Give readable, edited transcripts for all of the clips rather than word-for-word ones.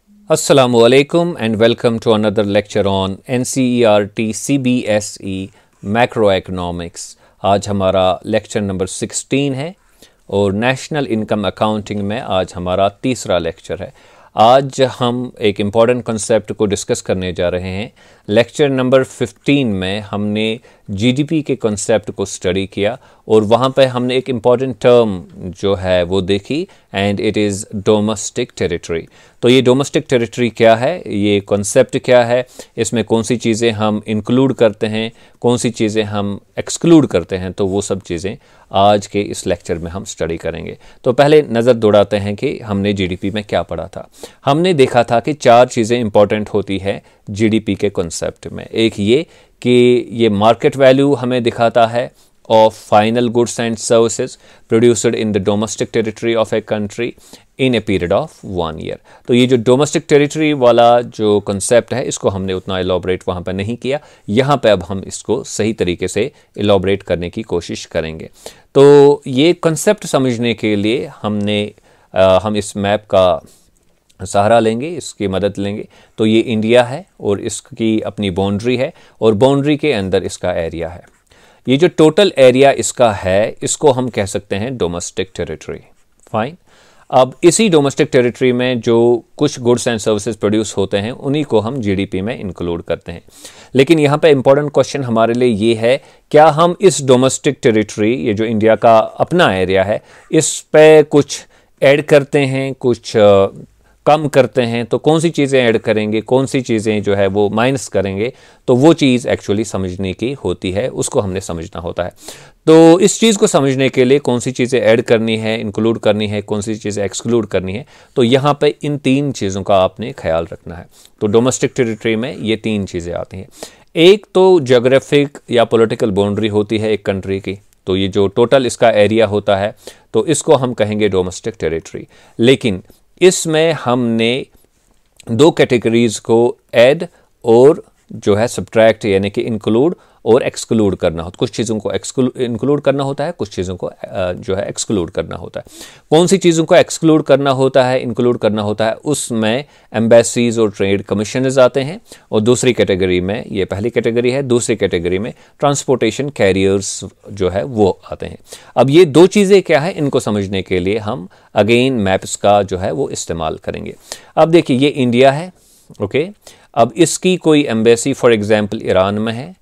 Assalamualaikum and welcome to another lecture on NCERT CBSE Macroeconomics। आज हमारा lecture number 16 है और नेशनल इनकम अकाउंटिंग में आज हमारा तीसरा लेक्चर है। आज हम एक इम्पॉर्टेंट कॉन्सेप्ट को डिस्कस करने जा रहे हैं। लेक्चर नंबर 15 में हमने जीडीपी के कॉन्सेप्ट को स्टडी किया और वहाँ पे हमने एक इम्पॉर्टेंट टर्म जो है वो देखी and it is domestic territory. तो ये डोमेस्टिक टेरिटरी क्या है, ये कॉन्सेप्ट क्या है, इसमें कौन सी चीज़ें हम इंक्लूड करते हैं, कौन सी चीज़ें हम एक्सक्लूड करते हैं, तो वो सब चीज़ें आज के इस लेक्चर में हम स्टडी करेंगे। तो पहले नज़र दौड़ाते हैं कि हमने जीडीपी में क्या पढ़ा था। हमने देखा था कि 4 चीज़ें इंपॉर्टेंट होती है जीडीपी के कॉन्सेप्ट में। एक ये कि ये मार्केट वैल्यू हमें दिखाता है of final goods and services produced in the domestic territory of a country in a period of 1 year। तो ये जो डोमेस्टिक टेरिटरी वाला जो कंसेप्ट है इसको हमने उतना एलॉबरेट वहाँ पर नहीं किया। यहाँ पे अब हम इसको सही तरीके से एलॉबरेट करने की कोशिश करेंगे। तो ये कंसेप्ट समझने के लिए हम इस मैप का सहारा लेंगे, इसकी मदद लेंगे। तो ये इंडिया है और इसकी अपनी बाउंड्री है और बाउंड्री के अंदर इसका एरिया है। ये जो टोटल एरिया इसका है इसको हम कह सकते हैं डोमेस्टिक टेरिटरी। फाइन। अब इसी डोमेस्टिक टेरिटरी में जो कुछ गुड्स एंड सर्विसेज प्रोड्यूस होते हैं उन्हीं को हम जीडीपी में इंक्लूड करते हैं। लेकिन यहाँ पे इंपॉर्टेंट क्वेश्चन हमारे लिए ये है, क्या हम इस डोमेस्टिक टेरिटरी, ये जो इंडिया का अपना एरिया है, इस पे कुछ ऐड करते हैं, कुछ कम करते हैं? तो कौन सी चीज़ें ऐड करेंगे, कौन सी चीज़ें जो है वो माइनस करेंगे, तो वो चीज़ एक्चुअली समझने की होती है, उसको हमने समझना होता है। तो इस चीज़ को समझने के लिए कौन सी चीज़ें ऐड करनी है, इंक्लूड करनी है, कौन सी चीज़ें एक्सक्लूड करनी है, तो यहाँ पे इन 3 चीज़ों का आपने ख्याल रखना है। तो डोमेस्टिक टेरिटरी में ये 3 चीज़ें आती हैं। एक तो ज्योग्राफिक या पॉलिटिकल बाउंड्री होती है एक कंट्री की, तो ये जो टोटल इसका एरिया होता है तो इसको हम कहेंगे डोमेस्टिक टेरिटरी। लेकिन इसमें हमने 2 कैटेगरीज को ऐड और जो है सब्ट्रैक्ट यानी कि इंक्लूड और एक्सक्लूड करना होता है। कुछ चीज़ों को इंक्लूड करना होता है, कुछ चीज़ों को जो है एक्सक्लूड करना होता है। कौन सी चीज़ों को एक्सक्लूड करना होता है, इंक्लूड करना होता है, उसमें एम्बेसीज और ट्रेड कमीशनर्स आते हैं। और दूसरी कैटेगरी में, ये पहली कैटेगरी है, दूसरी कैटेगरी में ट्रांसपोर्टेशन कैरियर्स जो है वो आते हैं। अब ये 2 चीज़ें क्या है, इनको समझने के लिए हम अगेन मैप्स का जो है वो इस्तेमाल करेंगे। अब देखिए ये इंडिया है, ओके। अब इसकी कोई एम्बेसी फॉर एग्जांपल ईरान में है,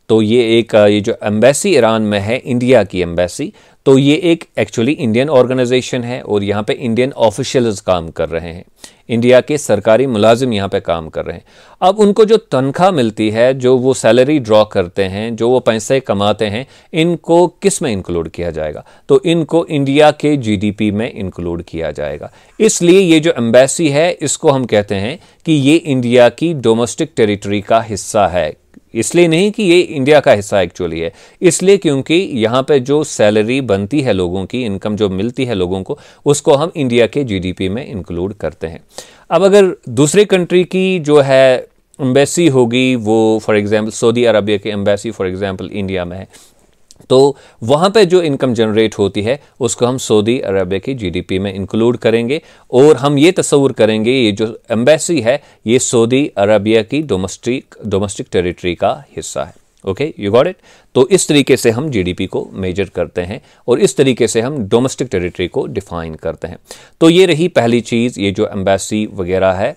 तो ये जो एम्बेसी ईरान में है, इंडिया की एम्बेसी, तो ये एक एक्चुअली इंडियन ऑर्गेनाइजेशन है और यहाँ पे इंडियन ऑफिशियल्स काम कर रहे हैं, इंडिया के सरकारी मुलाजिम यहाँ पे काम कर रहे हैं। अब उनको जो तनख्वाह मिलती है, जो वो सैलरी ड्रॉ करते हैं, जो वो पैसे कमाते हैं, इनको किस में इंक्लूड किया जाएगा? तो इनको इंडिया के जीडीपी में इंक्लूड किया जाएगा। इसलिए ये जो एम्बेसी है इसको हम कहते हैं कि ये इंडिया की डोमेस्टिक टेरिटरी का हिस्सा है। इसलिए नहीं कि ये इंडिया का हिस्सा एक्चुअली है, इसलिए क्योंकि यहाँ पे जो सैलरी बनती है लोगों की, इनकम जो मिलती है लोगों को, उसको हम इंडिया के जीडीपी में इंक्लूड करते हैं। अब अगर दूसरे कंट्री की जो है एम्बेसी होगी, वो फॉर एग्जांपल सऊदी अरबिया की एम्बेसी फॉर एग्जांपल इंडिया में है, तो वहाँ पे जो इनकम जनरेट होती है उसको हम सऊदी अरबिया की जीडीपी में इंक्लूड करेंगे और हम ये तस्वुर करेंगे ये जो एम्बेसी है ये सऊदी अरबिया की डोमेस्टिक टेरिटरी का हिस्सा है। Okay, you got it. तो इस तरीके से हम जीडीपी को मेजर करते हैं और इस तरीके से हम डोमेस्टिक टेरिटरी को डिफाइन करते हैं। तो ये रही पहली चीज़, ये जो एम्बेसी वगैरह है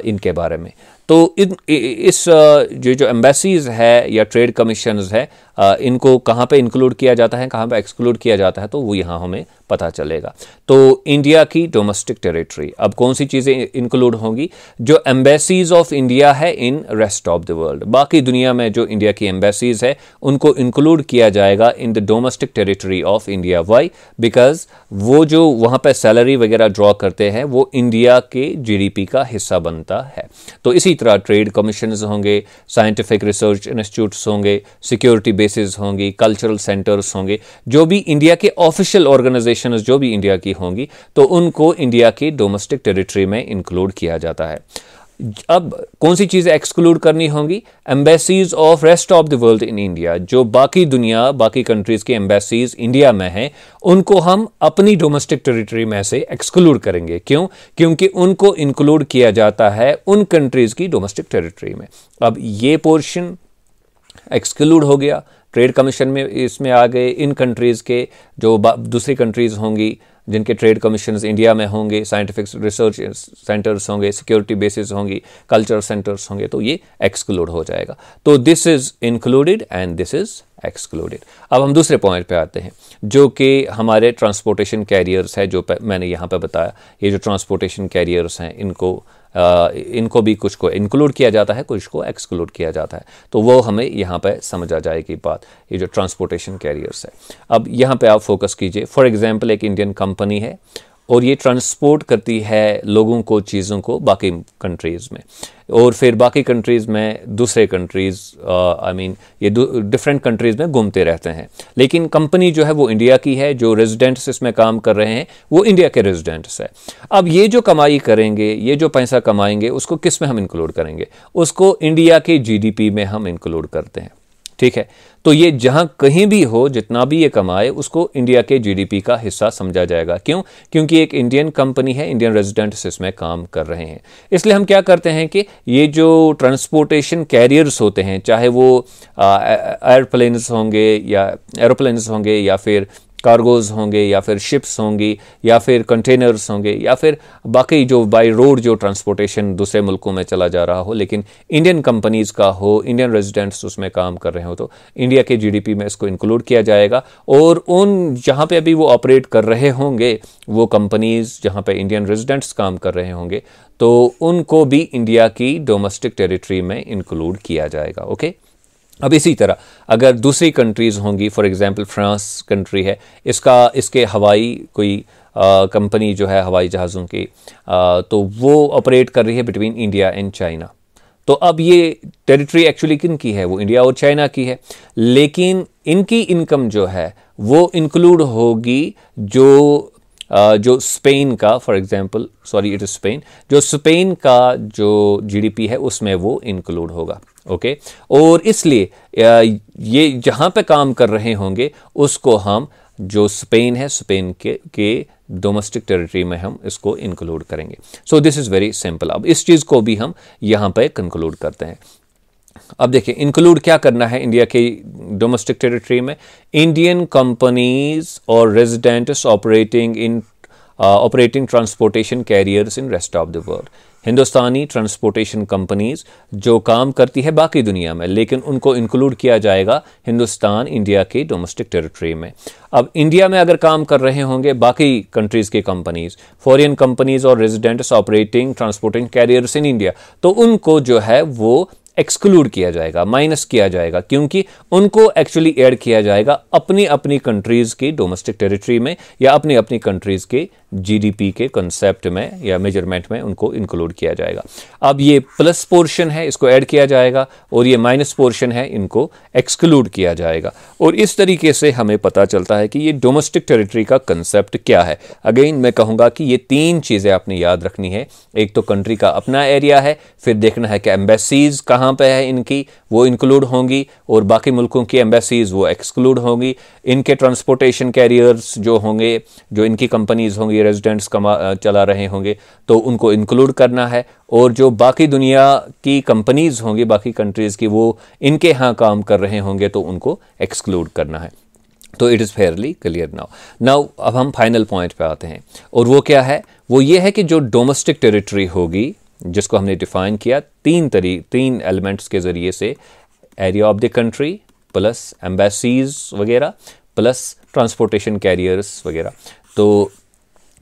इनके बारे में। तो इस जो एम्बेसीज है या ट्रेड कमीशंस है, इनको कहाँ पे इंक्लूड किया जाता है, कहाँ पे एक्सक्लूड किया जाता है, तो वो यहाँ हमें पता चलेगा। तो इंडिया की डोमेस्टिक टेरिटरी, अब कौन सी चीज़ें इंक्लूड होंगी? जो एम्बेसीज ऑफ इंडिया है in rest of the world, बाकी दुनिया में जो इंडिया की एम्बेसीज है उनको इंक्लूड किया जाएगा in the domestic territory of India. Why? Because वो जो वहाँ पे सैलरी वगैरह ड्रॉ करते हैं वो इंडिया के जीडीपी का हिस्सा बनता है। तो इसी तरह ट्रेड कमीशंस होंगे, साइंटिफिक रिसर्च इंस्टीट्यूट्स होंगे, सिक्योरिटी बेसिस होंगी, कल्चरल सेंटर्स होंगे, जो भी इंडिया के ऑफिशियल ऑर्गेनाइजेशंस जो भी इंडिया की होंगी, तो उनको इंडिया की डोमेस्टिक टेरिटरी में इंक्लूड किया जाता है। अब कौन सी चीज़ें एक्सक्लूड करनी होंगी? Embassies of rest of the world in India, जो बाकी दुनिया बाकी कंट्रीज़ की एम्बेसीज इंडिया में हैं, उनको हम अपनी डोमेस्टिक टेरिटरी में से एक्सक्लूड करेंगे। क्यों? क्योंकि उनको इंक्लूड किया जाता है उन कंट्रीज़ की डोमेस्टिक टेरिटरी में। अब ये पोर्शन एक्सक्लूड हो गया, ट्रेड कमीशन में इसमें आ गए इन कंट्रीज़ के जो दूसरी कंट्रीज़ होंगी जिनके ट्रेड कमीशंस इंडिया में होंगे, साइंटिफिक रिसर्च सेंटर्स होंगे, सिक्योरिटी बेसिस होंगी, कल्चर सेंटर्स होंगे, तो ये एक्सक्लूड हो जाएगा। तो this is included and this is excluded. अब हम दूसरे पॉइंट पे आते हैं जो कि हमारे ट्रांसपोर्टेशन कैरियर्स है, जो मैंने यहाँ पे बताया। ये जो ट्रांसपोर्टेशन कैरियर्स हैं इनको भी कुछ को इंक्लूड किया जाता है, कुछ को एक्सक्लूड किया जाता है। तो वो हमें यहाँ पे समझ आ जाएगी बात, ये जो ट्रांसपोर्टेशन कैरियर्स है। अब यहाँ पे आप फोकस कीजिए। फॉर एग्जांपल एक इंडियन कंपनी है और ये ट्रांसपोर्ट करती है लोगों को, चीज़ों को बाकी कंट्रीज़ में, और फिर बाकी कंट्रीज़ में दूसरे कंट्रीज़ ये डिफरेंट कंट्रीज़ में घूमते रहते हैं। लेकिन कंपनी जो है वो इंडिया की है, जो रेजिडेंट्स इसमें काम कर रहे हैं वो इंडिया के रेजिडेंट्स है। अब ये जो कमाई करेंगे, ये जो पैसा कमाएंगे, उसको किस में हम इंक्लूड करेंगे? उसको इंडिया के जीडीपी में हम इंक्लूड करते हैं। ठीक है, तो ये जहां कहीं भी हो, जितना भी ये कमाए, उसको इंडिया के जीडीपी का हिस्सा समझा जाएगा। क्यों? क्योंकि एक इंडियन कंपनी है, इंडियन रेजिडेंट्स इसमें काम कर रहे हैं। इसलिए हम क्या करते हैं कि ये जो ट्रांसपोर्टेशन कैरियर्स होते हैं, चाहे वो एयरप्लेन्स होंगे या एरोप्लेन्स होंगे या फिर कार्गोज़ होंगे या फिर शिप्स होंगी या फिर कंटेनर्स होंगे या फिर बाकी जो बाई रोड जो ट्रांसपोर्टेशन दूसरे मुल्कों में चला जा रहा हो, लेकिन इंडियन कंपनीज़ का हो, इंडियन रेजिडेंट्स उसमें काम कर रहे हो, तो इंडिया के जीडीपी में इसको इंक्लूड किया जाएगा। और उन जहाँ पे अभी वो ऑपरेट कर रहे होंगे, वो कंपनीज़ जहाँ पे इंडियन रेजिडेंट्स काम कर रहे होंगे, तो उनको भी इंडिया की डोमेस्टिक टेरिटरी में इंक्लूड किया जाएगा। ओके, अब इसी तरह अगर दूसरी कंट्रीज़ होंगी, फॉर एग्जांपल फ्रांस कंट्री है, इसके हवाई कोई कंपनी जो है हवाई जहाज़ों की, तो वो ऑपरेट कर रही है बिटवीन इंडिया एंड चाइना। तो अब ये टेरिटरी एक्चुअली किन की है? वो इंडिया और चाइना की है, लेकिन इनकी इनकम जो है वो इंक्लूड होगी जो स्पेन का, for example sorry it is Spain, जो स्पेन का जो जीडीपी है उसमें वो इंक्लूड होगा। ओके, और इसलिए ये जहाँ पे काम कर रहे होंगे उसको हम, जो स्पेन है, स्पेन के डोमेस्टिक टेरिटरी में हम इसको इंक्लूड करेंगे। So this is very simple. अब इस चीज़ को भी हम यहाँ पे कंक्लूड करते हैं। अब देखिए इंक्लूड क्या करना है इंडिया के डोमेस्टिक टेरिटरी में? इंडियन कंपनीज और residents operating transportation carriers in rest of the world. Hindustani transportation companies जो काम करती है बाकी दुनिया में, लेकिन उनको इंक्लूड किया जाएगा हिंदुस्तान, इंडिया की डोमेस्टिक टेरिटरी में। अब इंडिया में अगर काम कर रहे होंगे बाकी कंट्रीज़ की कंपनीज, फॉरेन कंपनीज और residents operating transporting carriers in India, तो उनको जो है वो एक्सक्लूड किया जाएगा, माइनस किया जाएगा, क्योंकि उनको एक्चुअली ऐड किया जाएगा अपनी अपनी कंट्रीज़ की डोमेस्टिक टेरिटरी में या अपनी अपनी कंट्रीज़ के जीडीपी के कंसेप्ट में या मेजरमेंट में उनको इंक्लूड किया जाएगा। अब ये प्लस पोर्शन है, इसको ऐड किया जाएगा, और ये माइनस पोर्शन है, इनको एक्सक्लूड किया जाएगा। और इस तरीके से हमें पता चलता है कि ये डोमेस्टिक टेरिटरी का कंसेप्ट क्या है। अगेन मैं कहूँगा कि ये तीन चीज़ें आपने याद रखनी है। एक तो कंट्री का अपना एरिया है, फिर देखना है कि एम्बेसीज कहाँ पे है इनकी, वो इंक्लूड होंगी, और बाकी मुल्कों की एम्बेसीज वो एक्सक्लूड होंगी। इनके ट्रांसपोर्टेशन कैरियर्स जो होंगे, जो इनकी कंपनीज होंगी, रेजिडेंट्स चला रहे होंगे, तो उनको इंक्लूड करना है। और जो बाकी दुनिया की कंपनीज होंगी बाकी कंट्रीज़ की, वो इनके यहाँ काम कर रहे होंगे, तो उनको एक्सक्लूड करना है। तो it is Fairlie clear now अब हम फाइनल पॉइंट पे आते हैं, और वो क्या है? वो ये है कि जो डोमेस्टिक टेरिटरी होगी, जिसको हमने डिफाइन किया तीन एलिमेंट्स के ज़रिए से, area of the country plus embassies वगैरह प्लस ट्रांसपोर्टेशन कैरियर्स वगैरह। तो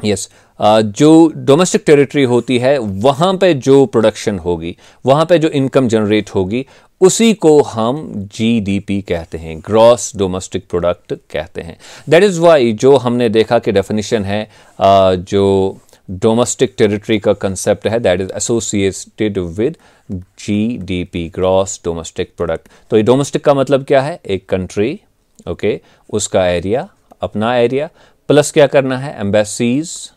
यस, जो डोमेस्टिक टेरिटरी होती है, वहाँ पे जो प्रोडक्शन होगी, वहाँ पे जो इनकम जनरेट होगी, उसी को हम जीडीपी कहते हैं, ग्रॉस डोमेस्टिक प्रोडक्ट कहते हैं। दैट इज़ वाई जो हमने देखा कि डेफिनेशन है जो डोमेस्टिक टेरिटरी का कंसेप्ट है, that is associated with GDP, gross domestic product. तो ये डोमेस्टिक का मतलब क्या है? एक कंट्री, ओके, उसका एरिया, अपना एरिया, प्लस क्या करना है? एम्बेसीज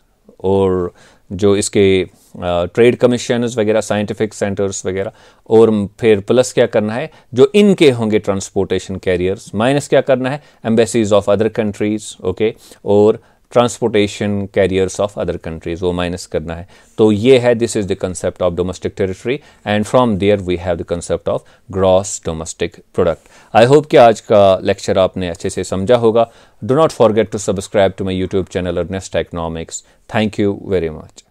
और जो इसके ट्रेड कमीशनर्स वगैरह, साइंटिफिक सेंटर्स वगैरह, और फिर प्लस क्या करना है जो इनके होंगे ट्रांसपोर्टेशन कैरियर्स, माइनस क्या करना है embassies of other countries, okay, और transportation carriers of other countries, वो माइनस करना है। तो ये है, this is the concept of domestic territory, and from there we have the concept of gross domestic product. I hope कि आज का लेक्चर आपने अच्छे से समझा होगा। Do not forget to subscribe to my YouTube channel Earnest Economics. Thank you very much.